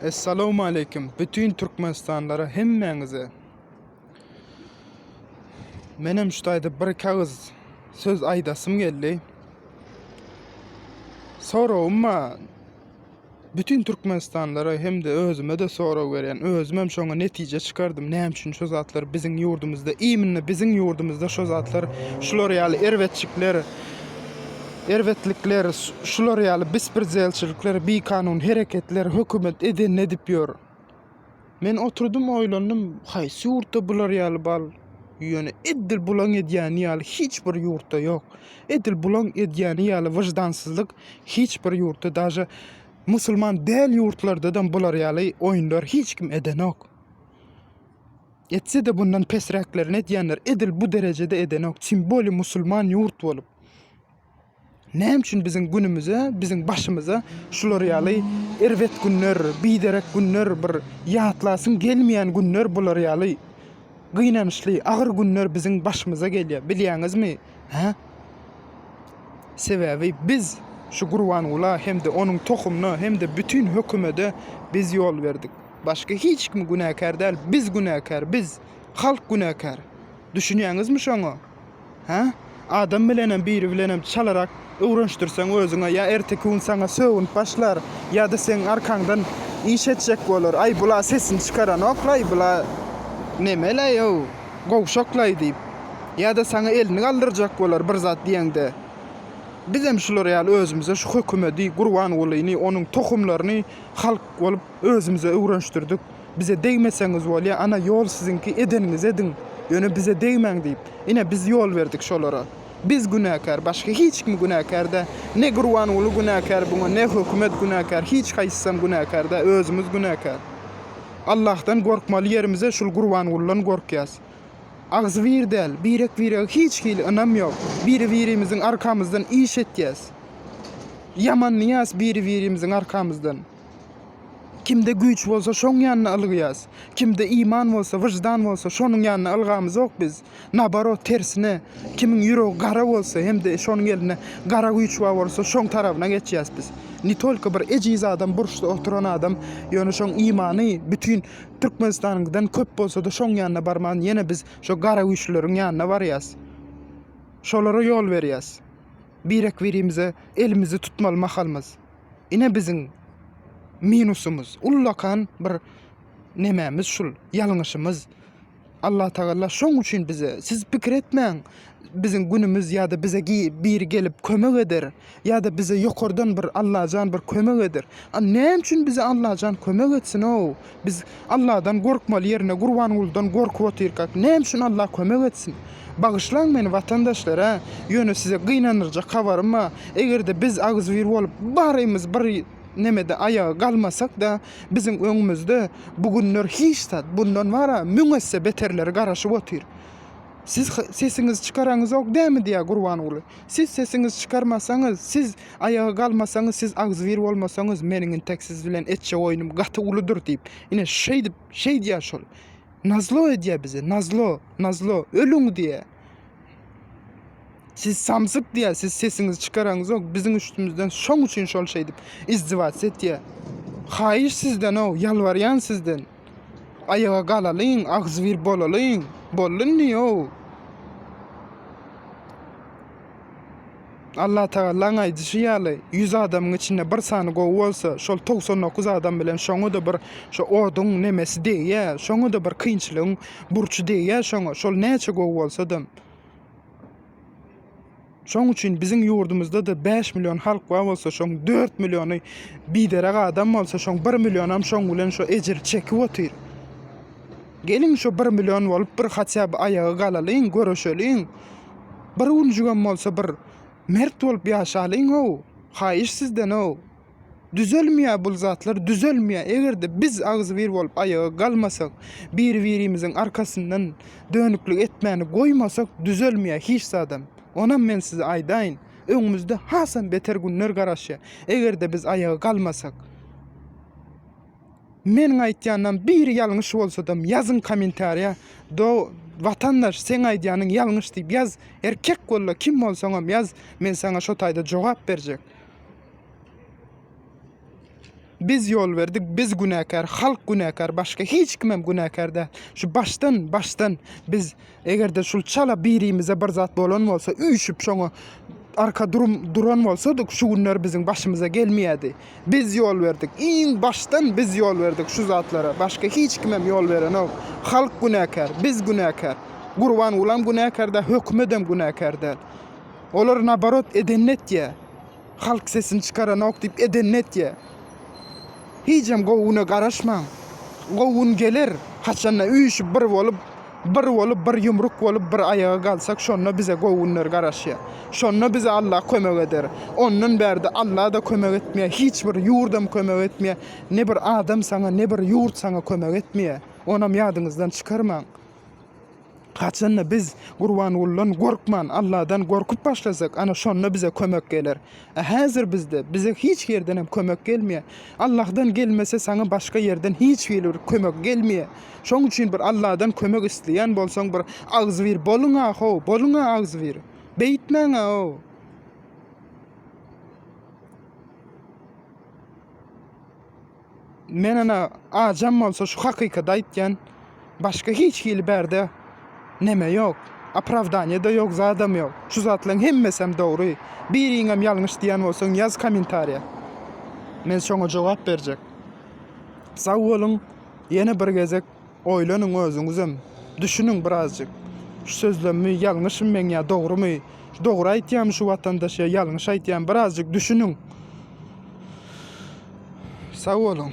Assalamu alaikum. Bütün Turkmenistanlara hemmeňize. Menem şuýda bir kağız söz aýdasym geldi. Sorawma bütün Turkmenistanlara hem de özüme de soraw berýän. Özüm hem şoňa netije çykardym. Näme üçin şu zatlar biziň ýurdumyzda, iýminle biziň ýurdumyzda şu zatlar, şular ýaly erwetçikler, erwetlikler, şular ýaly bispirjelçilikler, bir kanun hereketler hökümet eden ne dip ýör. Men oturdum oýlandym, haýsy ýurtda bular ýaly bal? Ýöne edil bulan edýän ýaly hiç bir ýurtda ýok. Edil bulan edýän ýaly wyjdansyzlyk hiç bir ýurtda, daşy musulman däl ýurtlardadan bular ýaly oýunlar hiç kim edenok. Etse de bundan pesräklerini edýänler edil bu derejede edenok. Simboli musulman ýurt bolup. Näme üçin biziň günümize, biziň başymyza şular ýaly erwet günler, biderek günler, bir ýatlasyn gelmeýän günler bular ýaly gynançly, agyr günler biziň başymyza gelýär. Bilýäňizmi? Ha? Sebäbi biz şu Gurbanula hem de onun tohumuna hem de bütün hökümete biz yol verdik. Başka hiç kim günahkar değil. Biz günahkar, biz. Halk günahkar. Düşünýäňizmi şoňa? Ha? Adam bilenem biri bilenem çalarak öwrenşdirseň özüňe ya erteki gün sana söwün başlar ya da sen arkaňdan iş etjek bolar. Ay bula sesini çıkaran oklay bula nemele yo gowşaklay diýip ya da sana elini galdyrjak bolar bir zat diýende. Biz hem şular ýaly özümize şu hökümeti, Gurbanulyny, onun tohumlaryny halk bolup özümize öwrenşdirdik. Bize değmeseňiz bolýa, ana ýol sizinki edeniňiz edin. Ýöne bize değmeň diýip, ine biz ýol berdik şolara. Biz günahkar, başka hiç kim günahkar da, ne Gurbanuly günahkar buňa, ne hökümet günahkar, hiç haýsysam günahkar da, özümüz günahkar. Allah'tan gorkmaly yerimize şul Gurbanulydan gorkýas. Ağzı wir del, birek hiç hili anam yok. Birimiziň arkamızdan iş etýäs. Yaman niyas birimizin arkamızdan. Kimde güç bolsa şoň ýanyna algyýas. Kimde iman bolsa, wyjdan bolsa şonuň ýanyna algamyz ok biz. Nabaro tersine, kimiň ýüregi gara bolsa hem de şonuň eline gara güç bolsa şoň tarabyna geçýäs biz. Ni tolka bir ejiz adam, burçda oturan adam, ýöne şoň imany bütün Türkmenistanyňdan köp bolsa da şoň ýanyna barman, ýene biz şo gara güçleriň ýanyna barýas. Şolara ýol berýäs. Birimize elimizi tutmaly mahalmyz. Ine biziň minusumuz, ullakan bir nememiz şul, ýalňyşymyz. Allah Taala şoň üçin bize, siz pikir etmeň, biziň günümiz ya da bize bir gelip kömek eder, ya da bize ýokardan bir Allahjan bir kömek eder. Näme üçin bize Allahjan kömek etsin o? Biz Allahdan gorkmaly ýerine Gurbanulydan gorkup oturýark. Näme üçin Allah kömek etsin? Bagışlaň meni vatandaşlar, ha? Ýöne size gynanyrjak habarym, egerde biz agyz wir bolup barymyz bir nemede ayağa kalmasak da bizim öňümizde bugünler hiç tat bundan wara müňesse beterleri garaşyp otyr. Siz sesiňizi çykaraňyz ok dämi diýär Gurbanuly. Siz sesiňizi çykarmasaňyz, siz ayağa kalmasaňyz, siz agyz wir bolmasaňyz meniň teksiz bilen etçe oýnum gaty uludur diýip ine şey diýär şol. Nazlo edýär bize, nazlo, ölüň diýär. Siz samsyk diýär, siz sesiňizi çykaraňyz ok, biziň üstümizden şoň üçin şol şey dip izdivat etýär. HAYYŞ sizden o, ýalbarýan sizden. Ayağa galalyň, agyz wir bolalyň, bolunny o. Allah Taalaň aýdyşy ýaly 100 adamyň içinde bir sany gowy bolsa, şol 99 adam bilen şoňa da bir şo oduň nemesi diýär, şoňa da bir kynçylygyň burçy diýär, şoňa şol näçe gowy bolsa da. Şoň üçin biziň ýurdumyzda da 5 milyon halk bolsa, şoň 4 milyony biderek adam bolsa, şoň 1 milyon şoň bilen şo ejir çekip otyr. Gelin şo 1 milyon bolup bir hatçap ayağa galalyň, görüşeliň. Bir unjugan bolsa bir mert bolup ýaşalyň o. HAYYŞ sizden o. Düzelmeýär bu zatlar, düzelmeýär. Egerde biz agyz wir bolup ayağa galmasak, birimiziň arkasyndan dönüklik etmäni goýmasak düzelmeýär hiç adam. Onam men size aýdaýyn, öňümizde hasan beter günler garaşýar. Egerde biz ayağa kalmasak. Meniň aýtýandan bir ýalňyş bolsa da ýazyň kommentariýa. Do vatandaş sen aýdýanyň ýalňyş diýip ýaz. Erkek bolla kim bolsaňam ýaz. Men sana şo taýda jogap berjek. Biz yol verdik, biz günahkar, halk günahkar, başka hiç kimem günahkar da. Şu baştan biz eğer de şu çala birimize bir zat bolan olsa, üyüşüp şoňa arka duran bolsadyk, şu günler bizim başımıza gelmeyedi. Biz yol verdik. İň baştan biz yol verdik şu zatlara. Başka hiç kimem yol veren o. Halk günahkar, biz günahkar. Gurban ulan günahkar da, hökmedem günahkar da. Olar nabarot edennet ya. Halk sesini çıkaran ok dip edennet ya. Hicam gowuna garaşmaň. Gowun gelir, haçanna üýüşüp bir bolup bir yumruk bolup bir ayağa galsak şonna bize gowunlar garaşýar. Şonna bize Allah kömek eder. Ondan bärde Allah da kömek etmeýär. Hiç bir ýurdam kömek etmeýär. Ne bir adam sana, ne bir ýurt sana kömek etmeýär. Onam ýadyňyzdan çykarmaň. Haçanna biz Gurbanullan gorkman, Allah'dan gorkup başlasak, ana şonna bize kömek gelir. Hazır bize hiç yerden hem kömek gelmiyor. Allah'tan gelmese sana başka yerden hiç bir kömek gelmiyor. Şoň üçin bir Allah'tan kömek isleýän bolsaň bir ağız wir, boluňa ağız wir. Beýtmäň o. Men ana ajam bolsa şu hakykat aýtýan, başka hiç hili berde neme yok. Apravdanya da yok, zadam yok. Şu zatlaryň hemmesem dogry. Biriňem ýalňyş diýen bolsaň ýaz kommentariýa. Men şoňa jogap berjek. Sag bolun, ýene bir gezek oýlanyň özüňizem. Düşünüň birazjyk. Şu sözlemmi ýalňyşmy men ýa dogrymy? Dogry aýtýam şu watandaşa, ýalňyş aýtýam, birazjyk düşünüň. Sag bolun.